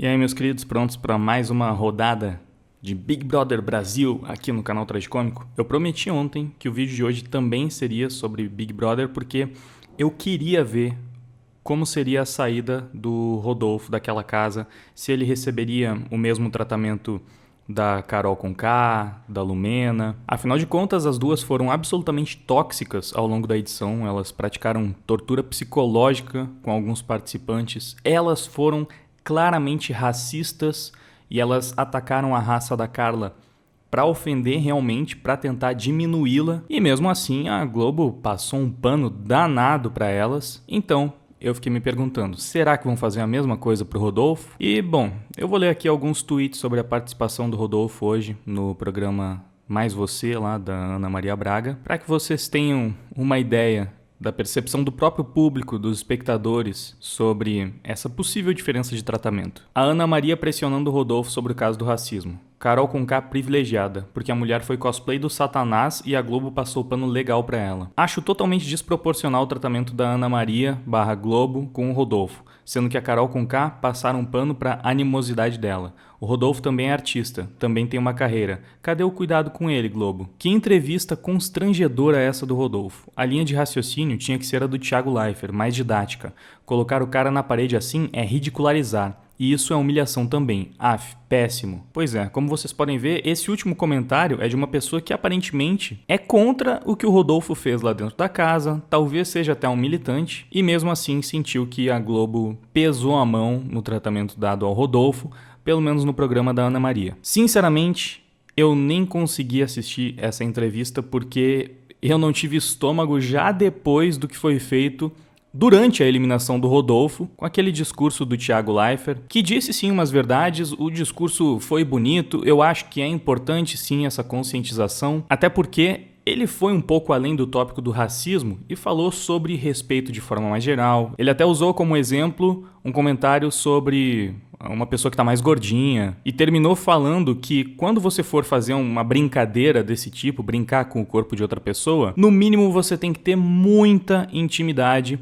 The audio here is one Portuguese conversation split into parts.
E aí, meus queridos, prontos para mais uma rodada de Big Brother Brasil aqui no canal Tragicômico? Eu prometi ontem que o vídeo de hoje também seria sobre Big Brother, porque eu queria ver como seria a saída do Rodolfo daquela casa, se ele receberia o mesmo tratamento da Carol Conká, da Lumena. Afinal de contas, as duas foram absolutamente tóxicas ao longo da edição. Elas praticaram tortura psicológica com alguns participantes. Elas foram claramente racistas e elas atacaram a raça da Carla para ofender realmente, para tentar diminuí-la. E mesmo assim, a Globo passou um pano danado para elas. Então, eu fiquei me perguntando, será que vão fazer a mesma coisa pro Rodolfo? E, bom, eu vou ler aqui alguns tweets sobre a participação do Rodolfo hoje no programa Mais Você, lá da Ana Maria Braga, para que vocês tenham uma ideia da percepção do próprio público, dos espectadores, sobre essa possível diferença de tratamento. A Ana Maria pressionando o Rodolfo sobre o caso do racismo. Carol Conká privilegiada, porque a mulher foi cosplay do Satanás e a Globo passou o pano legal pra ela. Acho totalmente desproporcional o tratamento da Ana Maria / Globo com o Rodolfo, sendo que a Carol Conká passaram um pano pra animosidade dela. O Rodolfo também é artista, também tem uma carreira. Cadê o cuidado com ele, Globo? Que entrevista constrangedora é essa do Rodolfo? A linha de raciocínio tinha que ser a do Thiago Leifert, mais didática. Colocar o cara na parede assim é ridicularizar. E isso é humilhação também. Aff, péssimo. Pois é, como vocês podem ver, esse último comentário é de uma pessoa que aparentemente é contra o que o Rodolfo fez lá dentro da casa, talvez seja até um militante, e mesmo assim sentiu que a Globo pesou a mão no tratamento dado ao Rodolfo, pelo menos no programa da Ana Maria. Sinceramente, eu nem consegui assistir essa entrevista porque eu não tive estômago já depois do que foi feito durante a eliminação do Rodolfo, com aquele discurso do Thiago Leifert, que disse sim umas verdades, o discurso foi bonito, eu acho que é importante sim essa conscientização, até porque ele foi um pouco além do tópico do racismo e falou sobre respeito de forma mais geral. Ele até usou como exemplo um comentário sobre uma pessoa que está mais gordinha e terminou falando que quando você for fazer uma brincadeira desse tipo, brincar com o corpo de outra pessoa, no mínimo você tem que ter muita intimidade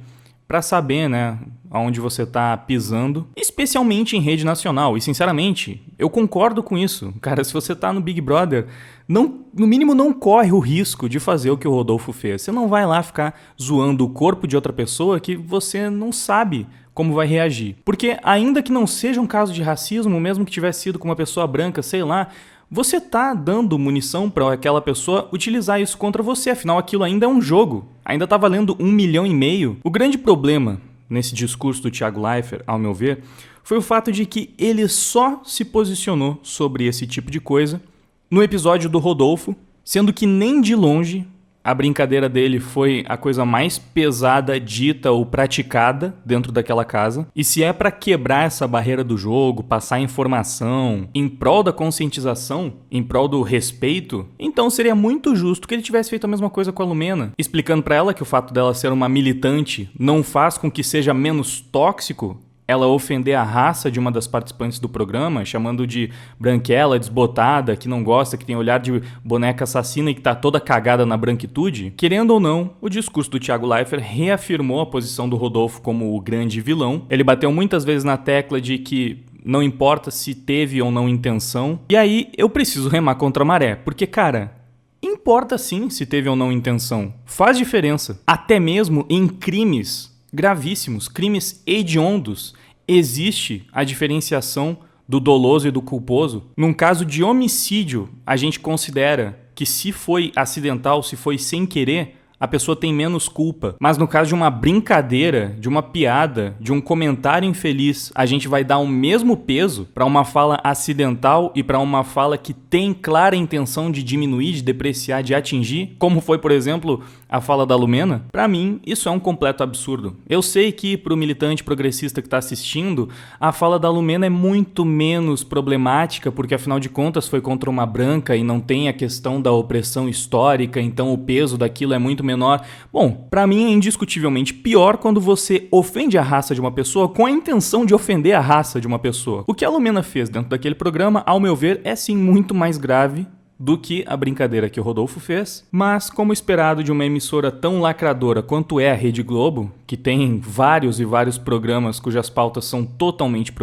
para saber, né, aonde você tá pisando, especialmente em rede nacional. E, sinceramente, eu concordo com isso. Cara, se você tá no Big Brother, no mínimo não corre o risco de fazer o que o Rodolfo fez. Você não vai lá ficar zoando o corpo de outra pessoa que você não sabe como vai reagir. Porque, ainda que não seja um caso de racismo, mesmo que tivesse sido com uma pessoa branca, sei lá, você tá dando munição para aquela pessoa utilizar isso contra você, afinal aquilo ainda é um jogo, ainda tá valendo 1,5 milhão. O grande problema nesse discurso do Thiago Leifert, ao meu ver, foi o fato de que ele só se posicionou sobre esse tipo de coisa no episódio do Rodolfo, sendo que nem de longe a brincadeira dele foi a coisa mais pesada, dita ou praticada dentro daquela casa. E se é para quebrar essa barreira do jogo, passar informação em prol da conscientização, em prol do respeito, então seria muito justo que ele tivesse feito a mesma coisa com a Lumena, explicando para ela que o fato dela ser uma militante não faz com que seja menos tóxico ela ofender a raça de uma das participantes do programa, chamando de branquela, desbotada, que não gosta, que tem olhar de boneca assassina e que tá toda cagada na branquitude. Querendo ou não, o discurso do Thiago Leifert reafirmou a posição do Rodolfo como o grande vilão. Ele bateu muitas vezes na tecla de que não importa se teve ou não intenção. E aí eu preciso remar contra a maré, porque, cara, importa sim se teve ou não intenção. Faz diferença. Até mesmo em crimes gravíssimos, crimes hediondos, existe a diferenciação do doloso e do culposo. Num caso de homicídio, a gente considera que se foi acidental, se foi sem querer, a pessoa tem menos culpa. Mas no caso de uma brincadeira, de uma piada, de um comentário infeliz, a gente vai dar o mesmo peso para uma fala acidental e para uma fala que tem clara intenção de diminuir, de depreciar, de atingir, como foi, por exemplo, a fala da Lumena. Para mim, isso é um completo absurdo. Eu sei que pro militante progressista que está assistindo, a fala da Lumena é muito menos problemática, porque afinal de contas foi contra uma branca e não tem a questão da opressão histórica, então o peso daquilo é muito menor. Bom, pra mim é indiscutivelmente pior quando você ofende a raça de uma pessoa com a intenção de ofender a raça de uma pessoa. O que a Lumena fez dentro daquele programa, ao meu ver, é sim muito mais grave do que a brincadeira que o Rodolfo fez, mas como esperado de uma emissora tão lacradora quanto é a Rede Globo, que tem vários e vários programas cujas pautas são totalmente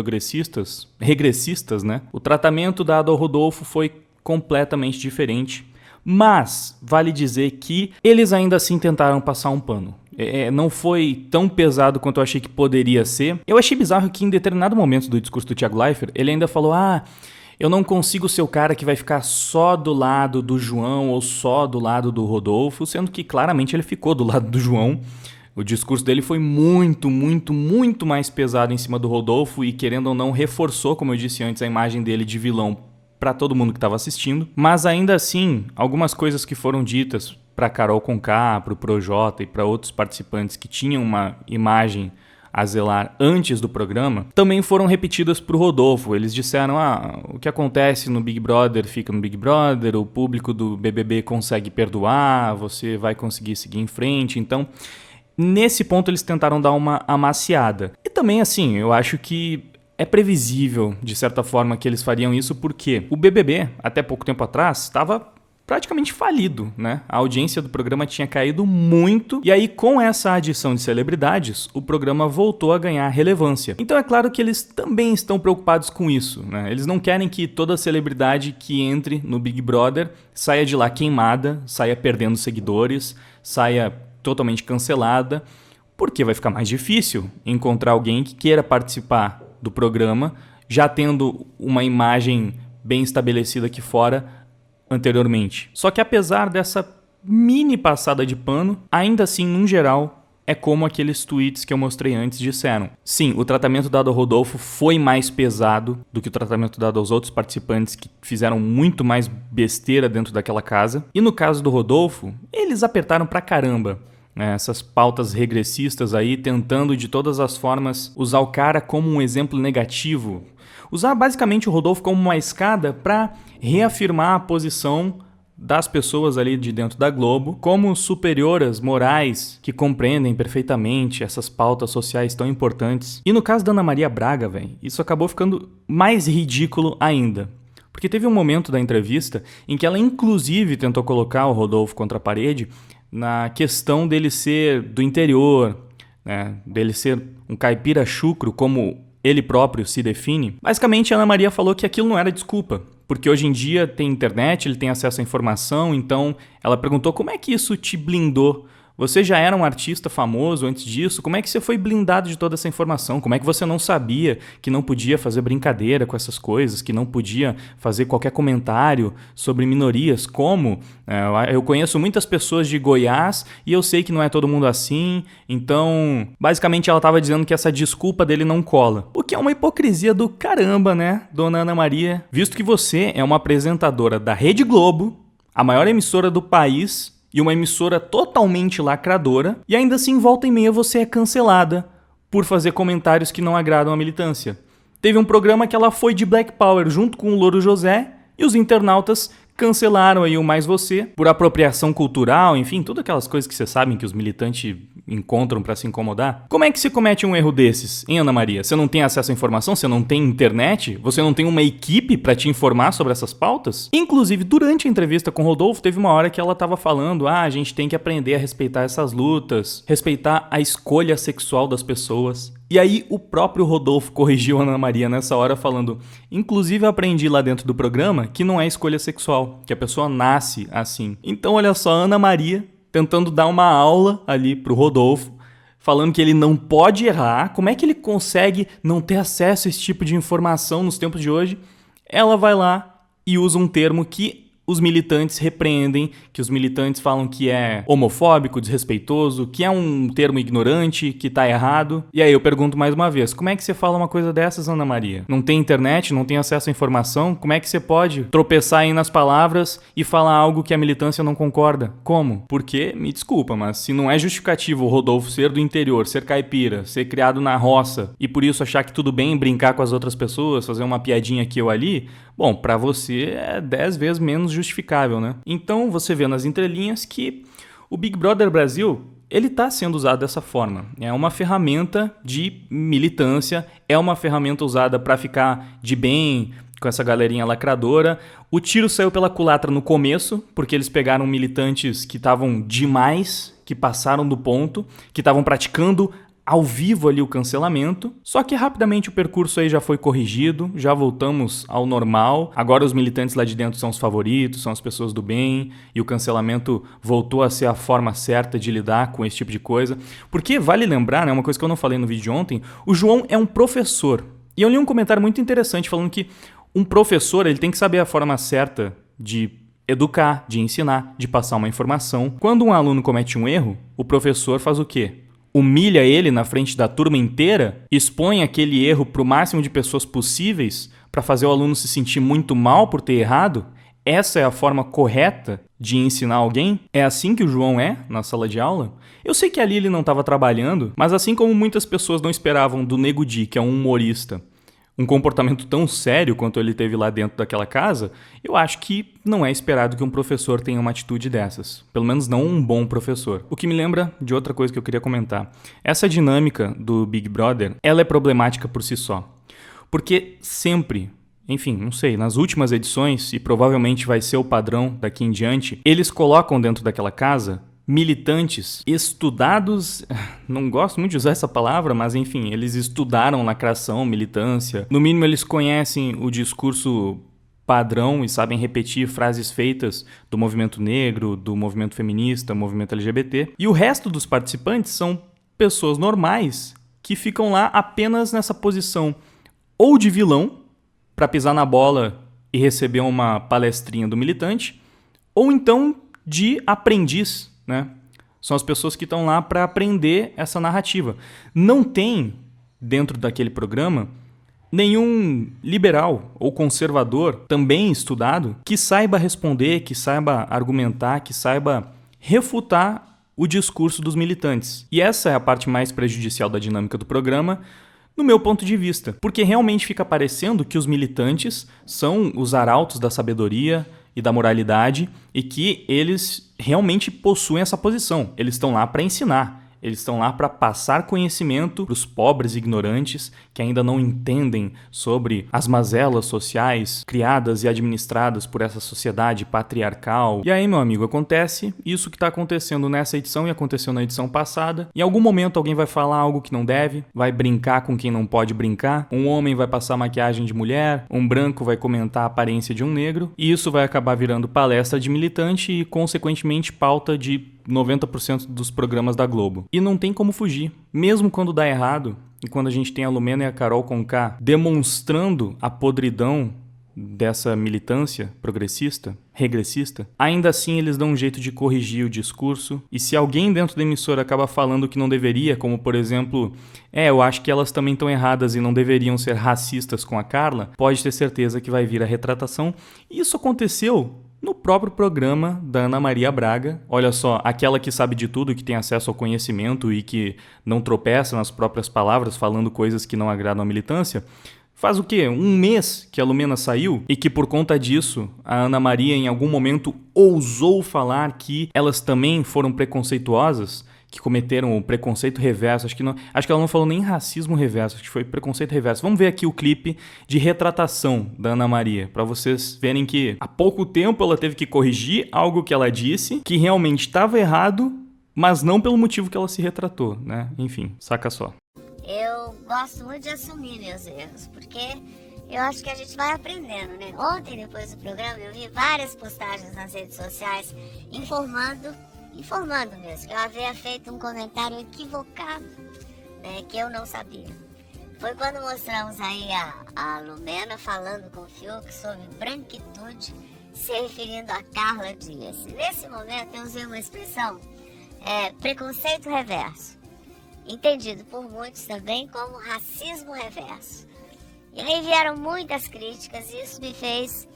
regressistas, né? O tratamento dado ao Rodolfo foi completamente diferente, mas vale dizer que eles ainda assim tentaram passar um pano. Não foi tão pesado quanto eu achei que poderia ser. Eu achei bizarro que em determinado momento do discurso do Thiago Leifert, ele ainda falou, eu não consigo ser o cara que vai ficar só do lado do João ou só do lado do Rodolfo, sendo que claramente ele ficou do lado do João. O discurso dele foi muito, muito, muito mais pesado em cima do Rodolfo e, querendo ou não, reforçou, como eu disse antes, a imagem dele de vilão para todo mundo que estava assistindo. Mas ainda assim, algumas coisas que foram ditas para Carol Conká, para o Projota e para outros participantes que tinham uma imagem a zelar antes do programa, também foram repetidas para o Rodolfo. Eles disseram, o que acontece no Big Brother fica no Big Brother, o público do BBB consegue perdoar, você vai conseguir seguir em frente. Então, nesse ponto eles tentaram dar uma amaciada. E também, assim, eu acho que é previsível, de certa forma, que eles fariam isso porque o BBB, até pouco tempo atrás, estava praticamente falido, né? A audiência do programa tinha caído muito e aí com essa adição de celebridades, o programa voltou a ganhar relevância. Então é claro que eles também estão preocupados com isso, né? Eles não querem que toda celebridade que entre no Big Brother saia de lá queimada, saia perdendo seguidores, saia totalmente cancelada, porque vai ficar mais difícil encontrar alguém que queira participar do programa, já tendo uma imagem bem estabelecida aqui fora anteriormente. Só que apesar dessa mini passada de pano, ainda assim, no geral, é como aqueles tweets que eu mostrei antes disseram. Sim, o tratamento dado ao Rodolfo foi mais pesado do que o tratamento dado aos outros participantes que fizeram muito mais besteira dentro daquela casa. E no caso do Rodolfo, eles apertaram pra caramba, né? Essas pautas regressistas aí, tentando de todas as formas usar o cara como um exemplo negativo. Usar basicamente o Rodolfo como uma escada para reafirmar a posição das pessoas ali de dentro da Globo como superioras morais que compreendem perfeitamente essas pautas sociais tão importantes. E no caso da Ana Maria Braga, isso acabou ficando mais ridículo ainda. Porque teve um momento da entrevista em que ela inclusive tentou colocar o Rodolfo contra a parede na questão dele ser do interior, né? Dele ser um caipira chucro, como ele próprio se define. Basicamente, a Ana Maria falou que aquilo não era desculpa, porque hoje em dia tem internet, ele tem acesso à informação, então ela perguntou como é que isso te blindou. Você já era um artista famoso antes disso? Como é que você foi blindado de toda essa informação? Como é que você não sabia que não podia fazer brincadeira com essas coisas, que não podia fazer qualquer comentário sobre minorias? Como? Eu conheço muitas pessoas de Goiás e eu sei que não é todo mundo assim. Então, basicamente ela estava dizendo que essa desculpa dele não cola. O que é uma hipocrisia do caramba, né, dona Ana Maria? Visto que você é uma apresentadora da Rede Globo, a maior emissora do país, e uma emissora totalmente lacradora, e ainda assim, volta e meia, você é cancelada por fazer comentários que não agradam a militância. Teve um programa que ela foi de Black Power junto com o Louro José, e os internautas cancelaram aí o Mais Você por apropriação cultural, enfim, todas aquelas coisas que vocês sabem que os militantes encontram pra se incomodar. Como é que se comete um erro desses, hein, Ana Maria? Você não tem acesso à informação? Você não tem internet? Você não tem uma equipe pra te informar sobre essas pautas? Inclusive, durante a entrevista com o Rodolfo, teve uma hora que ela tava falando, a gente tem que aprender a respeitar essas lutas, respeitar a escolha sexual das pessoas. E aí o próprio Rodolfo corrigiu a Ana Maria nessa hora falando, inclusive eu aprendi lá dentro do programa que não é escolha sexual, que a pessoa nasce assim. Então olha só, a Ana Maria tentando dar uma aula ali pro Rodolfo, falando que ele não pode errar, como é que ele consegue não ter acesso a esse tipo de informação nos tempos de hoje? Ela vai lá e usa um termo que os militantes repreendem, que os militantes falam que é homofóbico, desrespeitoso, que é um termo ignorante, que tá errado. E aí eu pergunto mais uma vez, como é que você fala uma coisa dessas, Ana Maria? Não tem internet, não tem acesso à informação? Como é que você pode tropeçar aí nas palavras e falar algo que a militância não concorda? Como? Porque, me desculpa, mas se não é justificativo o Rodolfo ser do interior, ser caipira, ser criado na roça e por isso achar que tudo bem brincar com as outras pessoas, fazer uma piadinha aqui ou ali, bom, pra você é 10 vezes menos justificável, né? Então você vê nas entrelinhas que o Big Brother Brasil ele está sendo usado dessa forma. É uma ferramenta de militância, é uma ferramenta usada para ficar de bem com essa galerinha lacradora. O tiro saiu pela culatra no começo, porque eles pegaram militantes que estavam demais, que passaram do ponto, que estavam praticando ao vivo ali o cancelamento, só que rapidamente o percurso aí já foi corrigido, já voltamos ao normal, agora os militantes lá de dentro são os favoritos, são as pessoas do bem, e o cancelamento voltou a ser a forma certa de lidar com esse tipo de coisa, porque vale lembrar, né, uma coisa que eu não falei no vídeo de ontem, o João é um professor, e eu li um comentário muito interessante falando que um professor ele tem que saber a forma certa de educar, de ensinar, de passar uma informação. Quando um aluno comete um erro, o professor faz o quê? Humilha ele na frente da turma inteira, expõe aquele erro para o máximo de pessoas possíveis para fazer o aluno se sentir muito mal por ter errado? Essa é a forma correta de ensinar alguém? É assim que o João é na sala de aula? Eu sei que ali ele não estava trabalhando, mas assim como muitas pessoas não esperavam do Nego Di, que é um humorista, um comportamento tão sério quanto ele teve lá dentro daquela casa, eu acho que não é esperado que um professor tenha uma atitude dessas. Pelo menos não um bom professor. O que me lembra de outra coisa que eu queria comentar. Essa dinâmica do Big Brother, ela é problemática por si só. Porque sempre, enfim, não sei, nas últimas edições, e provavelmente vai ser o padrão daqui em diante, eles colocam dentro daquela casa militantes estudados, não gosto muito de usar essa palavra, mas enfim, eles estudaram lacração, militância. No mínimo eles conhecem o discurso padrão e sabem repetir frases feitas do movimento negro, do movimento feminista, movimento LGBT. E o resto dos participantes são pessoas normais que ficam lá apenas nessa posição ou de vilão, para pisar na bola e receber uma palestrinha do militante, ou então de aprendiz, né? São as pessoas que estão lá para aprender essa narrativa. Não tem, dentro daquele programa, nenhum liberal ou conservador também estudado que saiba responder, que saiba argumentar, que saiba refutar o discurso dos militantes. E essa é a parte mais prejudicial da dinâmica do programa, no meu ponto de vista, porque realmente fica parecendo que os militantes são os arautos da sabedoria e da moralidade e que eles realmente possuem essa posição. Eles estão lá para ensinar. Eles estão lá para passar conhecimento para os pobres ignorantes que ainda não entendem sobre as mazelas sociais criadas e administradas por essa sociedade patriarcal. E aí, meu amigo, acontece isso que está acontecendo nessa edição e aconteceu na edição passada. Em algum momento alguém vai falar algo que não deve, vai brincar com quem não pode brincar, um homem vai passar maquiagem de mulher, um branco vai comentar a aparência de um negro, e isso vai acabar virando palestra de militante e, consequentemente, pauta de 90% dos programas da Globo. E não tem como fugir. Mesmo quando dá errado, e quando a gente tem a Lumena e a Carol Conká demonstrando a podridão dessa militância progressista, regressista, ainda assim eles dão um jeito de corrigir o discurso. E se alguém dentro da emissora acaba falando que não deveria, como por exemplo, eu acho que elas também estão erradas e não deveriam ser racistas com a Carla, pode ter certeza que vai vir a retratação. E isso aconteceu no próprio programa da Ana Maria Braga. Olha só, aquela que sabe de tudo, que tem acesso ao conhecimento e que não tropeça nas próprias palavras falando coisas que não agradam a militância. Faz o quê? Um mês que a Lumena saiu e que por conta disso a Ana Maria em algum momento ousou falar que elas também foram preconceituosas, que cometeram o preconceito reverso. Acho que ela não falou nem racismo reverso, acho que foi preconceito reverso. Vamos ver aqui o clipe de retratação da Ana Maria, para vocês verem que há pouco tempo ela teve que corrigir algo que ela disse, que realmente estava errado, mas não pelo motivo que ela se retratou, né? Enfim, saca só. Eu gosto muito de assumir meus erros, porque eu acho que a gente vai aprendendo, né? Ontem, depois do programa, eu vi várias postagens nas redes sociais informando mesmo, que eu havia feito um comentário equivocado, né, que eu não sabia. Foi quando mostramos aí a Lumena falando com o Fiuk sobre branquitude, se referindo a Carla Dias. Nesse momento eu usei uma expressão, preconceito reverso, entendido por muitos também como racismo reverso. E aí vieram muitas críticas e isso me fez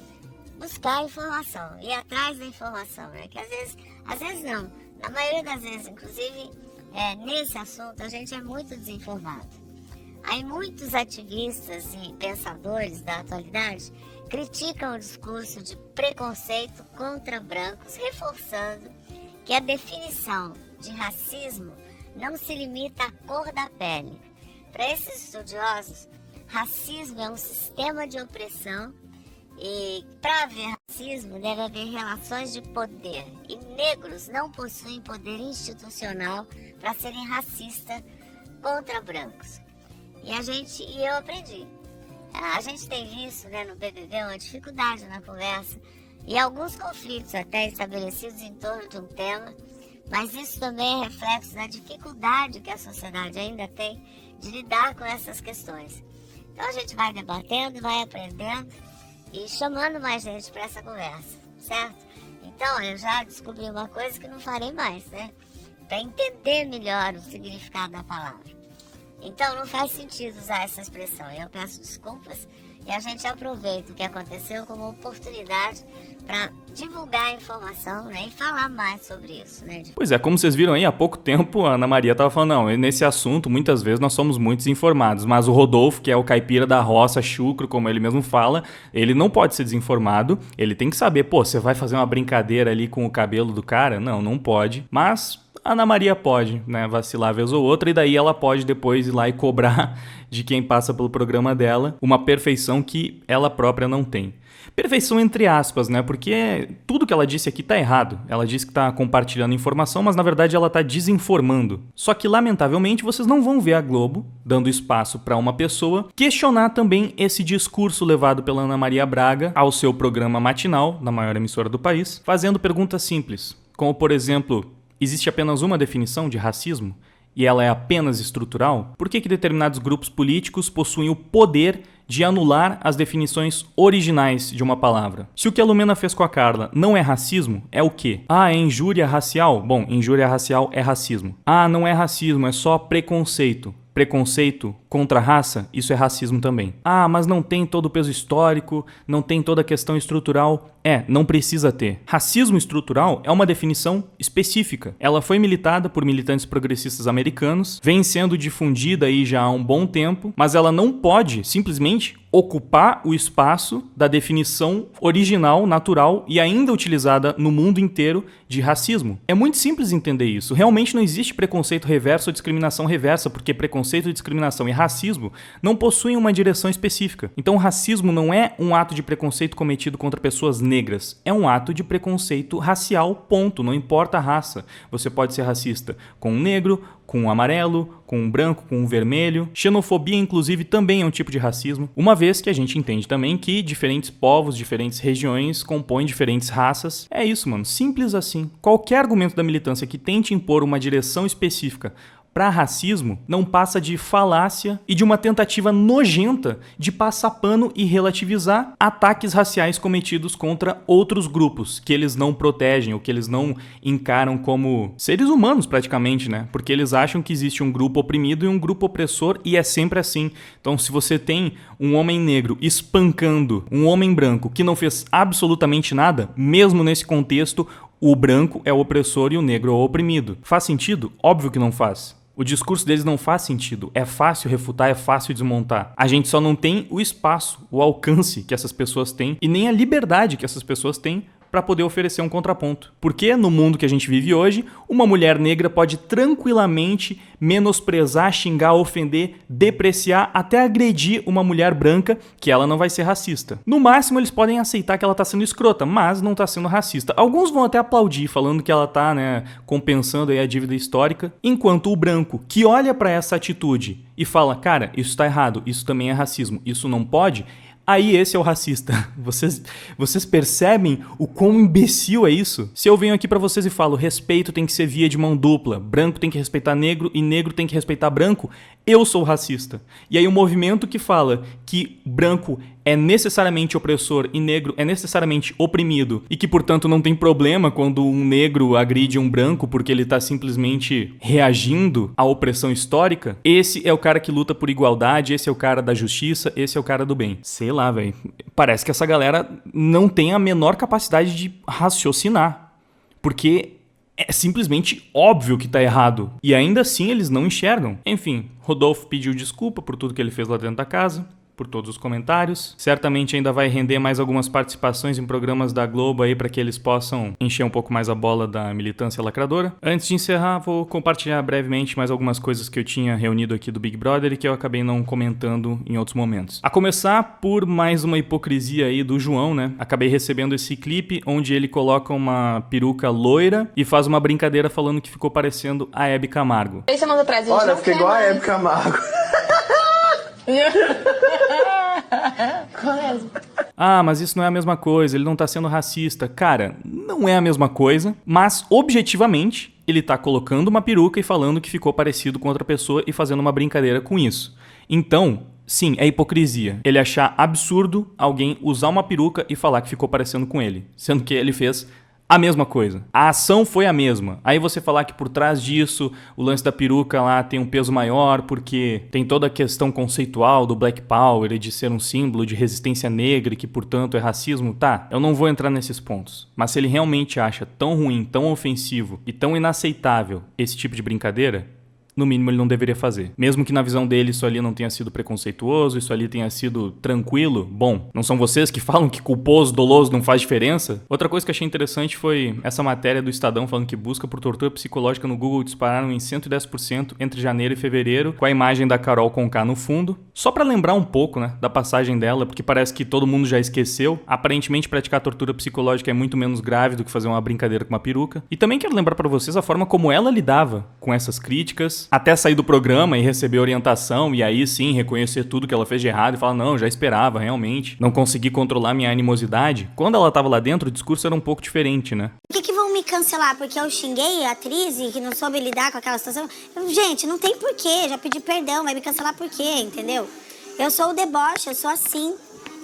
buscar informação, ir atrás da informação, né? Que às vezes não, na maioria das vezes, inclusive nesse assunto a gente é muito desinformado. Aí muitos ativistas e pensadores da atualidade criticam o discurso de preconceito contra brancos, reforçando que a definição de racismo não se limita à cor da pele. Para esses estudiosos, racismo é um sistema de opressão e para haver racismo deve haver relações de poder. E negros não possuem poder institucional para serem racistas contra brancos. E eu aprendi. A gente tem visto, né, no BBB uma dificuldade na conversa e alguns conflitos até estabelecidos em torno de um tema, mas isso também é reflexo da dificuldade que a sociedade ainda tem de lidar com essas questões. Então a gente vai debatendo, vai aprendendo e chamando mais gente para essa conversa, certo? Então eu já descobri uma coisa que não farei mais, né? Para entender melhor o significado da palavra. Então não faz sentido usar essa expressão. Eu peço desculpas e a gente aproveita o que aconteceu como oportunidade para divulgar a informação, né, e falar mais sobre isso, né? Pois é, como vocês viram aí, há pouco tempo a Ana Maria estava falando, não, nesse assunto muitas vezes nós somos muito desinformados, mas o Rodolfo, que é o caipira da roça, chucro, como ele mesmo fala, ele não pode ser desinformado, ele tem que saber, pô, você vai fazer uma brincadeira ali com o cabelo do cara? Não pode, mas a Ana Maria pode, né, vacilar vez ou outra, e daí ela pode depois ir lá e cobrar de quem passa pelo programa dela uma perfeição que ela própria não tem. Perfeição entre aspas, né, porque tudo que ela disse aqui tá errado. Ela disse que tá compartilhando informação, mas na verdade ela tá desinformando. Só que, lamentavelmente, vocês não vão ver a Globo dando espaço para uma pessoa questionar também esse discurso levado pela Ana Maria Braga ao seu programa matinal, na maior emissora do país, fazendo perguntas simples, como, por exemplo, existe apenas uma definição de racismo e ela é apenas estrutural? Por que determinados grupos políticos possuem o poder de anular as definições originais de uma palavra? Se o que a Lumena fez com a Carla não é racismo, é o quê? Ah, é injúria racial? Bom, injúria racial é racismo. Ah, não é racismo, é só preconceito. Preconceito contra a raça, isso é racismo também. Ah, mas não tem todo o peso histórico, não tem toda a questão estrutural. Não precisa ter. Racismo estrutural é uma definição específica. Ela foi militada por militantes progressistas americanos, vem sendo difundida aí já há um bom tempo, mas ela não pode simplesmente ocupar o espaço da definição original, natural e ainda utilizada no mundo inteiro de racismo. É muito simples entender isso. Realmente não existe preconceito reverso ou discriminação reversa, porque preconceito, discriminação e racismo não possuem uma direção específica. Então, o racismo não é um ato de preconceito cometido contra pessoas negras. É um ato de preconceito racial, ponto. Não importa a raça. Você pode ser racista com um negro, com um amarelo, com um branco, com um vermelho. Xenofobia, inclusive, também é um tipo de racismo, uma vez que a gente entende também que diferentes povos, diferentes regiões compõem diferentes raças. É isso, mano. Simples assim. Qualquer argumento da militância que tente impor uma direção específica para racismo não passa de falácia e de uma tentativa nojenta de passar pano e relativizar ataques raciais cometidos contra outros grupos que eles não protegem ou que eles não encaram como seres humanos praticamente, né? Porque eles acham que existe um grupo oprimido e um grupo opressor e é sempre assim. Então, se você tem um homem negro espancando um homem branco que não fez absolutamente nada, mesmo nesse contexto, o branco é o opressor e o negro é o oprimido. Faz sentido? Óbvio que não faz. O discurso deles não faz sentido. É fácil refutar, é fácil desmontar. A gente só não tem o espaço, o alcance que essas pessoas têm e nem a liberdade que essas pessoas têm para poder oferecer um contraponto. Porque no mundo que a gente vive hoje, uma mulher negra pode tranquilamente menosprezar, xingar, ofender, depreciar, até agredir uma mulher branca, que ela não vai ser racista. No máximo, eles podem aceitar que ela tá sendo escrota, mas não tá sendo racista. Alguns vão até aplaudir, falando que ela tá, né, compensando aí a dívida histórica, enquanto o branco, que olha para essa atitude e fala, cara, isso tá errado, isso também é racismo, isso não pode, aí esse é o racista. Vocês percebem o quão imbecil é isso? Se eu venho aqui pra vocês e falo, respeito tem que ser via de mão dupla, branco tem que respeitar negro e negro tem que respeitar branco, eu sou racista. E aí o movimento que fala que branco é necessariamente opressor e negro é necessariamente oprimido e que, portanto, não tem problema quando um negro agride um branco porque ele tá simplesmente reagindo à opressão histórica, esse é o cara que luta por igualdade, esse é o cara da justiça, esse é o cara do bem. Sei lá, velho. Parece que essa galera não tem a menor capacidade de raciocinar, porque é simplesmente óbvio que tá errado. E ainda assim eles não enxergam. Enfim, Rodolfo pediu desculpa por tudo que ele fez lá dentro da casa. por todos os comentários. Certamente ainda vai render mais algumas participações em programas da Globo aí para que eles possam encher um pouco mais a bola da militância lacradora. Antes de encerrar, vou compartilhar brevemente mais algumas coisas que eu tinha reunido aqui do Big Brother e que eu acabei não comentando em outros momentos. A começar por mais uma hipocrisia aí do João, né? Acabei recebendo esse clipe onde ele coloca uma peruca loira e faz uma brincadeira falando que ficou parecendo a Hebe Camargo. 3 semanas atrás, a gente Olha, não fica quer igual a mais. Hebe Camargo. Ah, mas isso não é a mesma coisa, ele não tá sendo racista. Cara, não é a mesma coisa, mas objetivamente ele tá colocando uma peruca e falando que ficou parecido com outra pessoa e fazendo uma brincadeira com isso. Então, sim, é hipocrisia. Ele achar absurdo alguém usar uma peruca e falar que ficou parecendo com ele, sendo que ele fez a mesma coisa. A ação foi a mesma. Aí você falar que por trás disso, o lance da peruca lá tem um peso maior porque tem toda a questão conceitual do Black Power e de ser um símbolo de resistência negra e que, portanto, é racismo. Tá, eu não vou entrar nesses pontos. Mas se ele realmente acha tão ruim, tão ofensivo e tão inaceitável esse tipo de brincadeira, no mínimo ele não deveria fazer. Mesmo que na visão dele isso ali não tenha sido preconceituoso, isso ali tenha sido tranquilo, bom, não são vocês que falam que culposo, doloso não faz diferença? Outra coisa que achei interessante foi essa matéria do Estadão falando que busca por tortura psicológica no Google dispararam em 110% entre janeiro e fevereiro, com a imagem da Carol Conká no fundo. Só pra lembrar um pouco, né, da passagem dela, porque parece que todo mundo já esqueceu. Aparentemente praticar tortura psicológica é muito menos grave do que fazer uma brincadeira com uma peruca. E também quero lembrar pra vocês a forma como ela lidava com essas críticas, até sair do programa e receber orientação e aí sim reconhecer tudo que ela fez de errado e falar, não, já esperava, realmente, não consegui controlar minha animosidade. Quando ela tava lá dentro, o discurso era um pouco diferente, né? Por que vão me cancelar? Porque eu xinguei a atriz e que não soube lidar com aquela situação? Gente, não tem porquê, já pedi perdão, vai me cancelar por quê, entendeu? Eu sou o deboche, eu sou assim.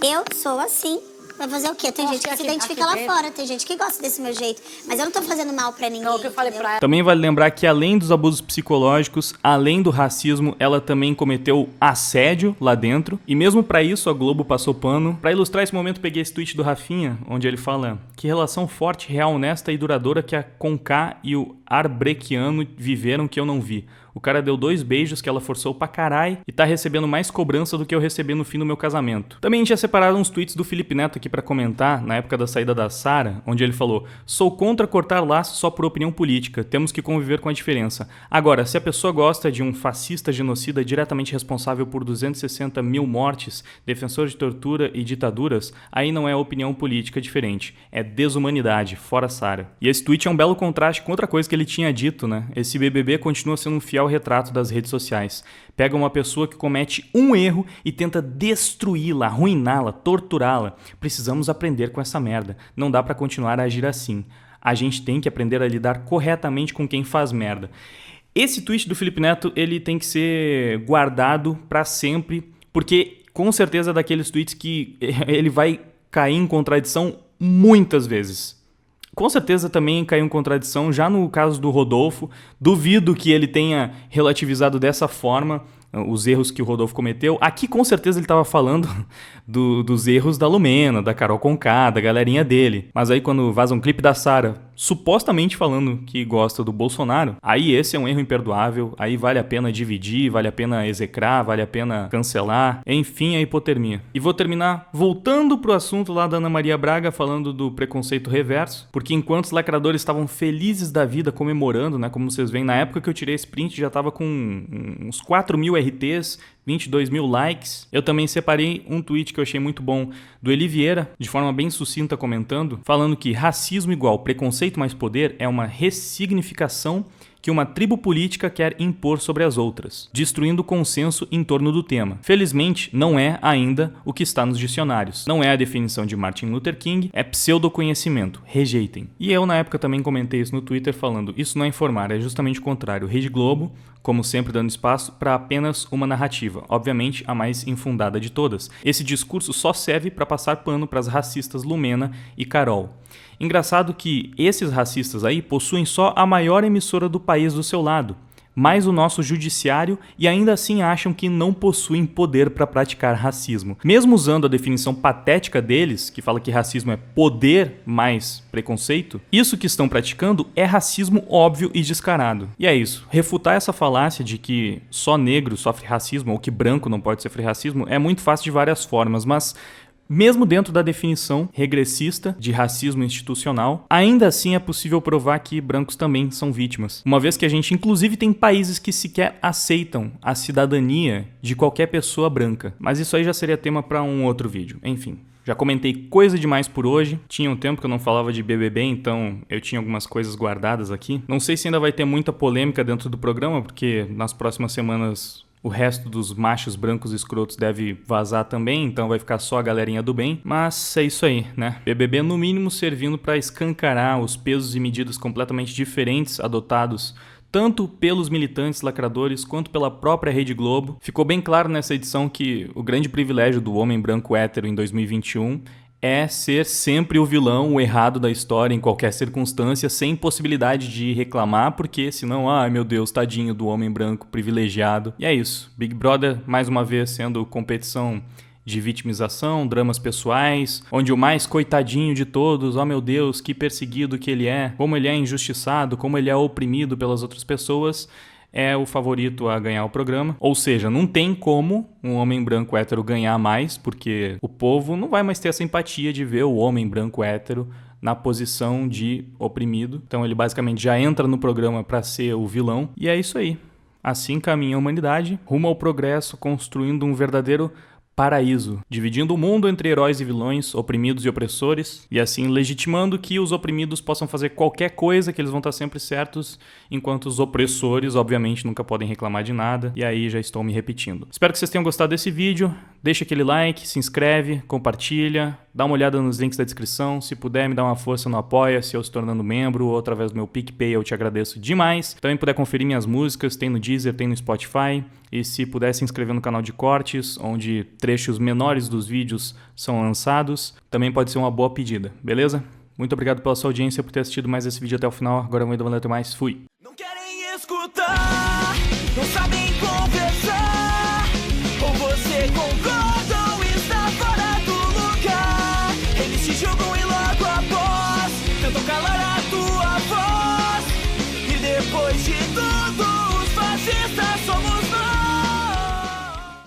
Eu sou assim. Vai fazer o quê? Tem gente que se identifica lá fora, tem gente que gosta desse meu jeito. Mas eu não tô fazendo mal pra ninguém. Não, o que eu falei pra ela. Também vale lembrar que além dos abusos psicológicos, além do racismo, ela também cometeu assédio lá dentro. E mesmo pra isso a Globo passou pano. Pra ilustrar esse momento, peguei esse tweet do Rafinha, onde ele fala: que relação forte, real, honesta e duradoura que a Conká e o Arbrequiano viveram que eu não vi. O cara deu 2 beijos que ela forçou pra carai e tá recebendo mais cobrança do que eu recebi no fim do meu casamento. Também a gente tinha separado uns tweets do Felipe Neto aqui pra comentar, na época da saída da Sara, onde ele falou: sou contra cortar laços só por opinião política, temos que conviver com a diferença. Agora, se a pessoa gosta de um fascista genocida diretamente responsável por 260 mil mortes, defensor de tortura e ditaduras, aí não é opinião política diferente, é desumanidade, fora Sara. E esse tweet é um belo contraste com outra coisa que ele tinha dito, né? Esse BBB continua sendo um fiel retrato das redes sociais. Pega uma pessoa que comete um erro e tenta destruí-la, arruiná-la, torturá-la. Precisamos aprender com essa merda. Não dá pra continuar a agir assim. A gente tem que aprender a lidar corretamente com quem faz merda. Esse tweet do Felipe Neto, ele tem que ser guardado pra sempre, porque com certeza é daqueles tweets que ele vai cair em contradição muitas vezes. Com certeza também caiu em contradição já no caso do Rodolfo. Duvido que ele tenha relativizado dessa forma os erros que o Rodolfo cometeu. Aqui com certeza ele estava falando dos erros da Lumena, da Carol Conká, da galerinha dele. Mas aí quando vaza um clipe da Sara, supostamente falando que gosta do Bolsonaro, aí esse é um erro imperdoável, aí vale a pena dividir, vale a pena execrar, vale a pena cancelar, enfim, a hipotermia. E vou terminar voltando pro assunto lá da Ana Maria Braga, falando do preconceito reverso, porque enquanto os lacradores estavam felizes da vida, comemorando, né, como vocês veem, na época que eu tirei esse print já tava com uns 4.000 RTs, 22 mil likes. Eu também separei um tweet que eu achei muito bom do Eli Vieira, de forma bem sucinta comentando, falando que racismo igual preconceito mais poder é uma ressignificação que uma tribo política quer impor sobre as outras, destruindo o consenso em torno do tema. Felizmente, não é ainda o que está nos dicionários. Não é a definição de Martin Luther King, é pseudoconhecimento. Rejeitem. E eu, na época, também comentei isso no Twitter falando: isso não é informar, é justamente o contrário. Rede Globo, como sempre dando espaço para apenas uma narrativa, obviamente a mais infundada de todas. Esse discurso só serve para passar pano para as racistas Lumena e Carol. Engraçado que esses racistas aí possuem só a maior emissora do país do seu lado, mais o nosso judiciário e ainda assim acham que não possuem poder para praticar racismo. Mesmo usando a definição patética deles, que fala que racismo é poder mais preconceito, isso que estão praticando é racismo óbvio e descarado. E é isso. Refutar essa falácia de que só negro sofre racismo ou que branco não pode sofrer racismo é muito fácil de várias formas, mas mesmo dentro da definição regressista de racismo institucional, ainda assim é possível provar que brancos também são vítimas. Uma vez que a gente inclusive tem países que sequer aceitam a cidadania de qualquer pessoa branca. Mas isso aí já seria tema para um outro vídeo. Enfim. Já comentei coisa demais por hoje. Tinha um tempo que eu não falava de BBB, então eu tinha algumas coisas guardadas aqui. Não sei se ainda vai ter muita polêmica dentro do programa, porque nas próximas semanas o resto dos machos brancos escrotos deve vazar também, então vai ficar só a galerinha do bem. Mas é isso aí, né? BBB no mínimo servindo para escancarar os pesos e medidas completamente diferentes adotados tanto pelos militantes lacradores quanto pela própria Rede Globo. Ficou bem claro nessa edição que o grande privilégio do homem branco hétero em 2021 é ser sempre o vilão, o errado da história em qualquer circunstância, sem possibilidade de reclamar, porque senão, ai meu Deus, tadinho do homem branco privilegiado. E é isso. Big Brother, mais uma vez, sendo competição de vitimização, dramas pessoais, onde o mais coitadinho de todos, oh meu Deus, que perseguido que ele é, como ele é injustiçado, como ele é oprimido pelas outras pessoas, é o favorito a ganhar o programa. Ou seja, não tem como um homem branco hétero ganhar mais, porque o povo não vai mais ter essa empatia de ver o homem branco hétero na posição de oprimido. Então ele basicamente já entra no programa para ser o vilão. E é isso aí. Assim caminha a humanidade, rumo ao progresso, construindo um verdadeiro paraíso, dividindo o mundo entre heróis e vilões, oprimidos e opressores, e assim legitimando que os oprimidos possam fazer qualquer coisa, que eles vão estar sempre certos, enquanto os opressores, obviamente, nunca podem reclamar de nada, e aí já estou me repetindo. Espero que vocês tenham gostado desse vídeo, deixa aquele like, se inscreve, compartilha, dá uma olhada nos links da descrição, se puder me dar uma força no Apoia-se ou se tornando membro, ou através do meu PicPay, eu te agradeço demais. Também puder conferir minhas músicas, tem no Deezer, tem no Spotify, e se puder se inscrever no canal de cortes, onde trechos menores dos vídeos são lançados, também pode ser uma boa pedida, beleza? Muito obrigado pela sua audiência, por ter assistido mais esse vídeo até o final. Agora eu vou indo, valeu, até mais, fui! Não querem escutar, não sabem